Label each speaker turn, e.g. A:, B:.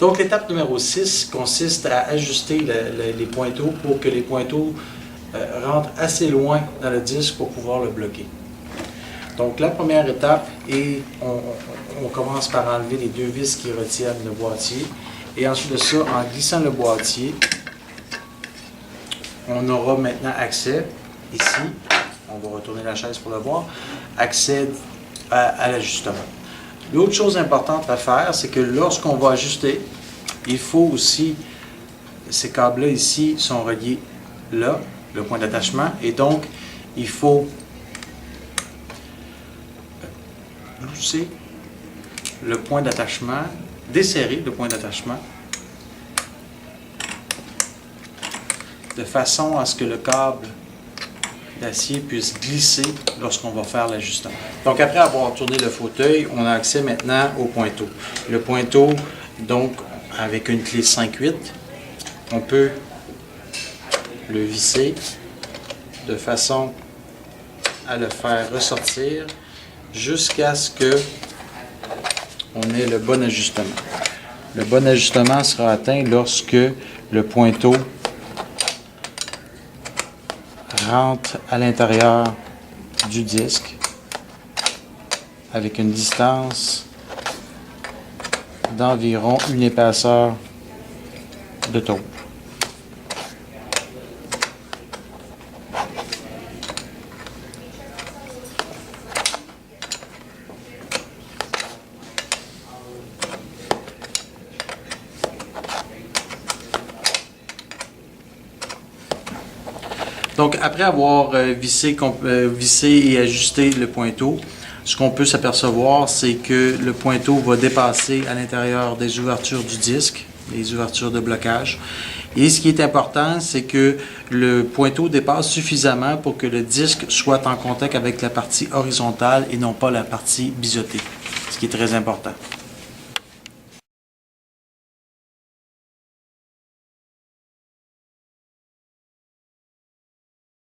A: Donc l'étape numéro 6 consiste à ajuster les pointeaux pour que les pointeaux rentrent assez loin dans le disque pour pouvoir le bloquer. Donc la première étape est, on commence par enlever les deux vis qui retiennent le boîtier. Et ensuite de ça, en glissant le boîtier, on aura maintenant accès, ici, on va retourner la chaise pour le voir, accès à l'ajustement. L'autre chose importante à faire, c'est que lorsqu'on va ajuster, il faut aussi, ces câbles-là ici sont reliés là, le point d'attachement, et donc il faut pousser le point d'attachement, desserrer le point d'attachement, de façon à ce que le câble d'acier puisse glisser lorsqu'on va faire l'ajustement. Donc après avoir tourné le fauteuil, on a accès maintenant au pointeau. Le pointeau, donc avec une clé 5/8, on peut le visser de façon à le faire ressortir jusqu'à ce que on ait le bon ajustement. Le bon ajustement sera atteint lorsque le pointeau rentre à l'intérieur du disque avec une distance d'environ une épaisseur de taupe. Donc, après avoir vissé et ajusté le pointeau, ce qu'on peut s'apercevoir, c'est que le pointeau va dépasser à l'intérieur des ouvertures du disque, les ouvertures de blocage. Et ce qui est important, c'est que le pointeau dépasse suffisamment pour que le disque soit en contact avec la partie horizontale et non pas la partie biseautée, ce qui est très important.